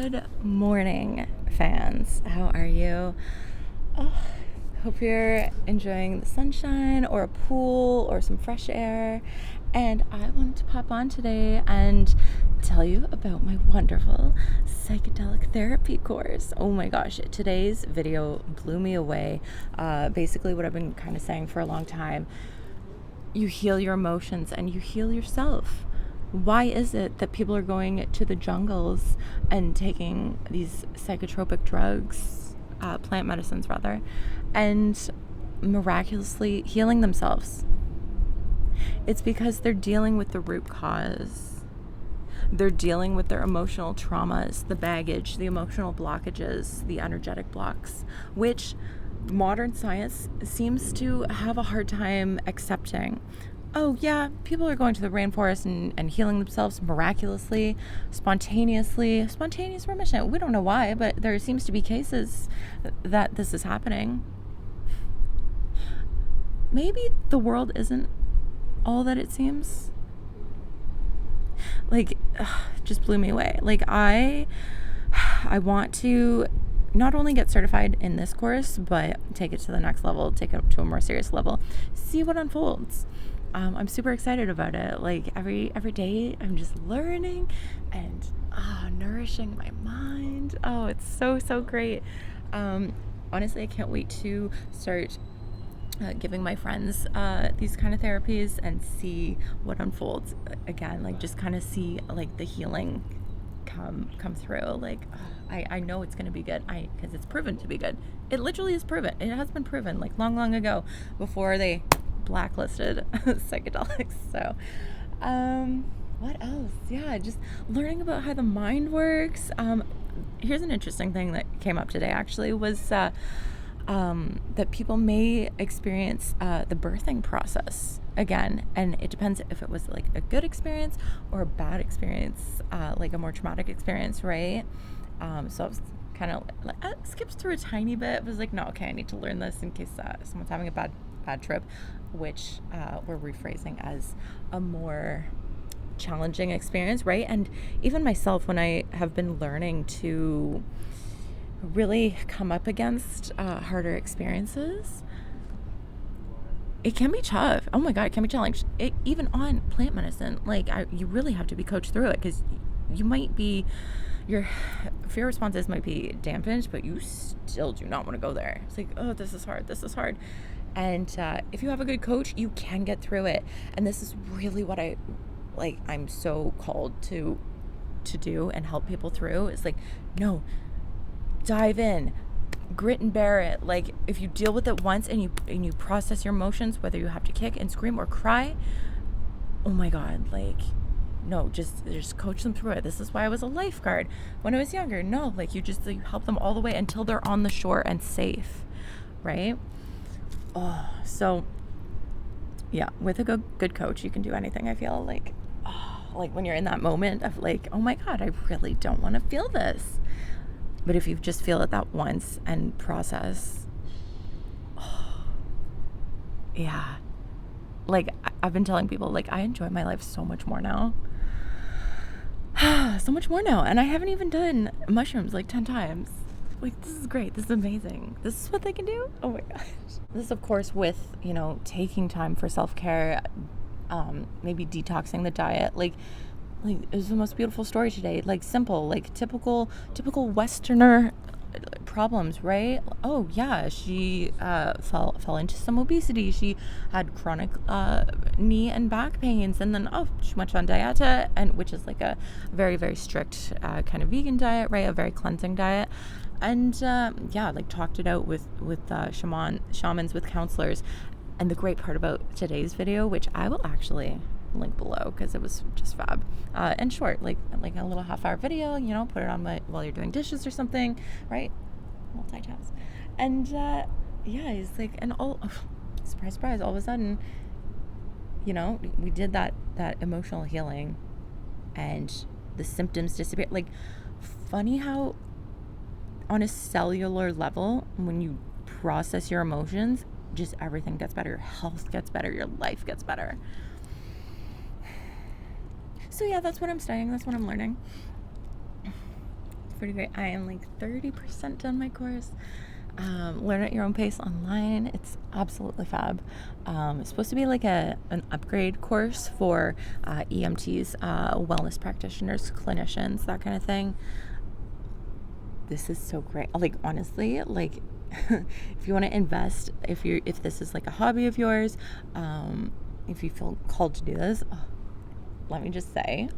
Good morning, fans. How are you? Oh, hope you're enjoying the sunshine or a pool or some fresh air. And I wanted to pop on today and tell you about my wonderful psychedelic therapy course. Oh my gosh, today's video blew me away. Basically what I've been kind of saying for a long time. You heal your emotions and you heal yourself. Why is it that people are going to the jungles and taking these psychotropic drugs, plant medicines rather, and miraculously healing themselves? It's because they're dealing with the root cause. They're dealing with their emotional traumas, the baggage, the emotional blockages, the energetic blocks, which modern science seems to have a hard time accepting. Oh yeah, people are going to the rainforest and healing themselves miraculously, spontaneous remission. We don't know why, but there seems to be cases that this is happening. Maybe the world isn't all that it seems. Just blew me away. I want to not only get certified in this course, but take it to the next level, take it to a more serious level, see what unfolds. I'm super excited about it. Every day I'm just learning and nourishing my mind. Oh, it's so great. Honestly, I can't wait to start giving my friends these kind of therapies and see what unfolds. Again, just kind of see the healing come through. I know it's going to be good because it's proven to be good. It literally is proven. It has been proven long ago before they blacklisted psychedelics. So what else? Yeah, just learning about how the mind works. Here's an interesting thing that came up today actually was that people may experience the birthing process again, and it depends if it was a good experience or a bad experience, a more traumatic experience, right? So I was kind of skipped through a tiny bit. I was no, okay, I need to learn this in case someone's having a bad trip, which we're rephrasing as a more challenging experience, right? And even myself, when I have been learning to really come up against harder experiences, it can be tough. Oh my God, it can be challenging. Even on plant medicine, you really have to be coached through it, because you might be, your fear responses might be dampened, but you still do not want to go there. It's oh, this is hard. And if you have a good coach, you can get through it. And this is really what I'm so called to do and help people through. It's no, dive in, grit and bear it. If you deal with it once and you process your emotions, whether you have to kick and scream or cry, oh my God, no, just coach them through it. This is why I was a lifeguard when I was younger. No, you help them all the way until they're on the shore and safe, right? Oh, so yeah, with a good coach, you can do anything. I feel when you're in that moment of oh my God, I really don't want to feel this. But if you just feel it that once and process, yeah. I've been telling people, I enjoy my life so much more now. So much more now. And I haven't even done mushrooms 10 times. This is great. This is amazing. This is what they can do. Oh my gosh. This, of course, with, taking time for self-care, maybe detoxing the diet. It was the most beautiful story today. Simple, typical Westerner problems, right? Oh yeah, she fell into some obesity. She had chronic knee and back pains, and then she went on dieta, and which is a very, very strict kind of vegan diet, right? A very cleansing diet. And talked it out with shamans, with counselors. And the great part about today's video, which I will actually link below because it was just fab and short, like a little half-hour video, put it on while you're doing dishes or something, right? Multitask. And he's and surprise, all of a sudden, we did that emotional healing and the symptoms disappeared. Funny how on a cellular level, when you process your emotions, just everything gets better. Your health gets better. Your life gets better. So yeah, that's what I'm studying. That's what I'm learning. pretty great. I am like 30% done my course. Learn at your own pace online. It's absolutely fab. It's supposed to be like an upgrade course for EMTs, wellness practitioners, clinicians, that kind of thing. This is so great. Like, honestly, like if you want to invest, if this is like a hobby of yours, if you feel called to do this, let me just say,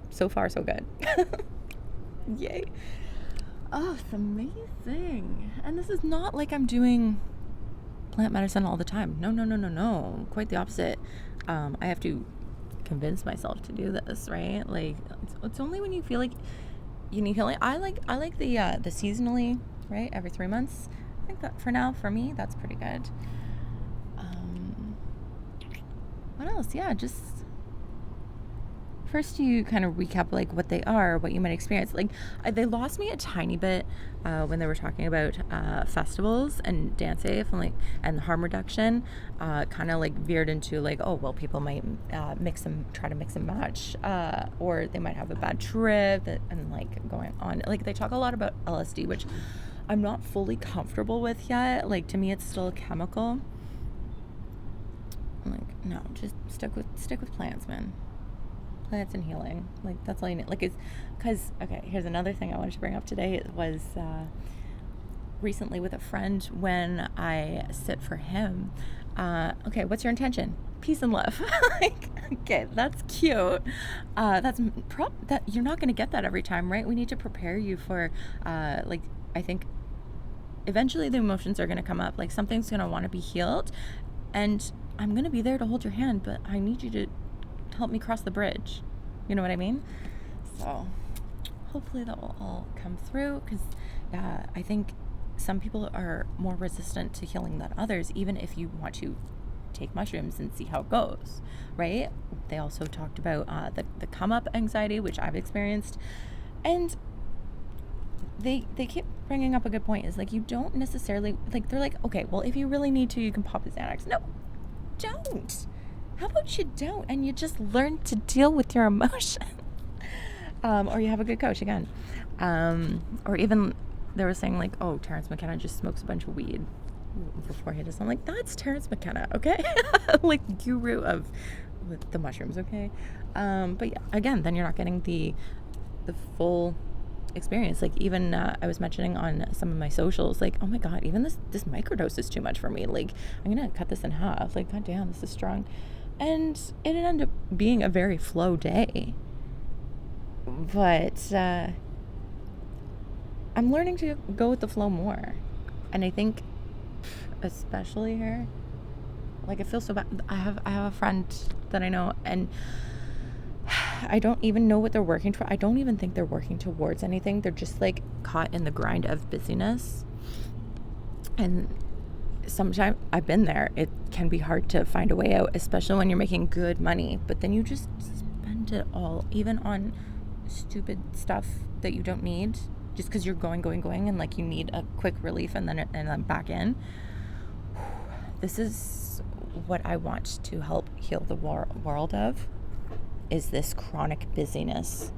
so far so good. Yay. Oh, it's amazing. And this is not like I'm doing plant medicine all the time. No. Quite the opposite. I have to convince myself to do this, right? Like, it's only when you feel like you need healing. I like the seasonally, right? Every 3 months. I think that for now, for me, that's pretty good. What else? Yeah, just first you kind of recap like what they are, what you might experience. Like they lost me a tiny bit when they were talking about festivals and dance safe and harm reduction. Kind of like veered into like, oh well, people might try to mix and match, or they might have a bad trip and like going on. Like they talk a lot about LSD, which I'm not fully comfortable with yet. Like to me, it's still a chemical. I'm like, no, just stick with plants, man. Plants and healing, like that's all you need. Like, it's because okay, here's another thing I wanted to bring up today. It was recently with a friend when I sit for him. Okay, what's your intention? Peace and love. Like, okay, that's cute. That you're not going to get that every time, right? We need to prepare you for like, I think eventually the emotions are going to come up. Like something's going to want to be healed, and I'm going to be there to hold your hand, but I need you to help me cross the bridge. You know what I mean? So hopefully that will all come through, because I think some people are more resistant to healing than others, even if you want to take mushrooms and see how it goes, right? They also talked about the come up anxiety, which I've experienced, and they keep bringing up a good point, is like, you don't necessarily, like, they're like, okay, well, if you really need to, you can pop the Xanax. No, don't. How about you don't, and you just learn to deal with your emotion? Or you have a good coach again. Or even they were saying like, oh, Terence McKenna just smokes a bunch of weed before he does. I'm like, that's Terence McKenna, okay? Like guru of the mushrooms, okay? But yeah, again, then you're not getting the full experience. Like even I was mentioning on some of my socials, like, oh my god, even this microdose is too much for me. Like I'm gonna cut this in half. Like, god damn, this is strong. And it ended up being a very flow day. But I'm learning to go with the flow more. And I think especially here, like, it feels so bad. I have a friend that I know, and I don't even know what they're working for. I don't even think they're working towards anything. They're just like caught in the grind of busyness. And sometimes I've been there. It can be hard to find a way out, especially when you're making good money. But then you just spend it all, even on stupid stuff that you don't need, just because you're going, and like you need a quick relief and then back in. This is what I want to help heal the world of, is this chronic busyness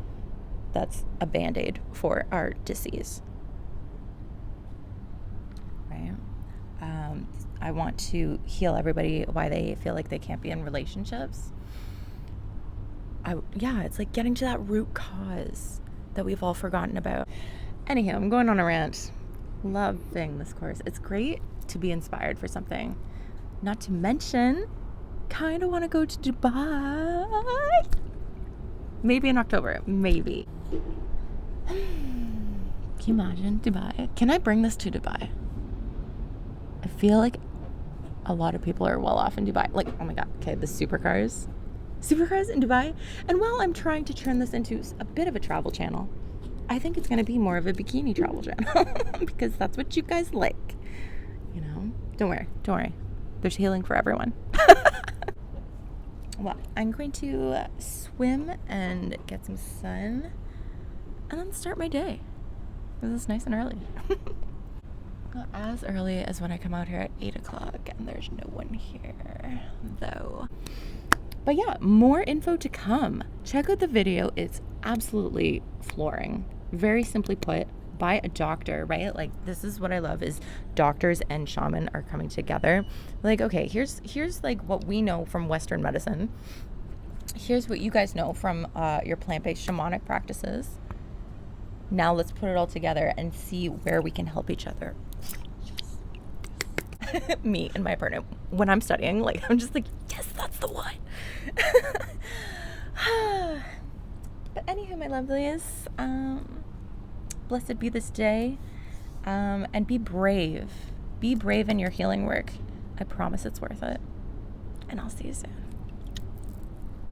that's a band-aid for our disease, right? I want to heal everybody why they feel like they can't be in relationships. It's like getting to that root cause that we've all forgotten about. Anyhow, I'm going on a rant. Loving this course. It's great to be inspired for something. Not to mention, kind of want to go to Dubai. Maybe in October. Maybe. Can you imagine Dubai? Can I bring this to Dubai? I feel like a lot of people are well off in Dubai. Like, oh my god, okay, the supercars in Dubai. And while I'm trying to turn this into a bit of a travel channel, I think it's going to be more of a bikini travel channel because that's what you guys like. You know, don't worry. There's healing for everyone. Well, I'm going to swim and get some sun and then start my day. This is nice and early. Not as early as when I come out here at 8 o'clock, and there's no one here, though. But yeah, more info to come. Check out the video. It's absolutely flooring. very simply put, by a doctor, right? Like, this is what I love is doctors and shaman are coming together. Like, okay, here's like what we know from Western medicine. Here's what you guys know from your plant-based shamanic practices. Now let's put it all together and see where we can help each other. Me and my partner, when I'm studying, like, I'm just like, yes, that's the one. But anywho, my lovelies, blessed be this day, and be brave. Be brave in your healing work. I promise it's worth it. And I'll see you soon.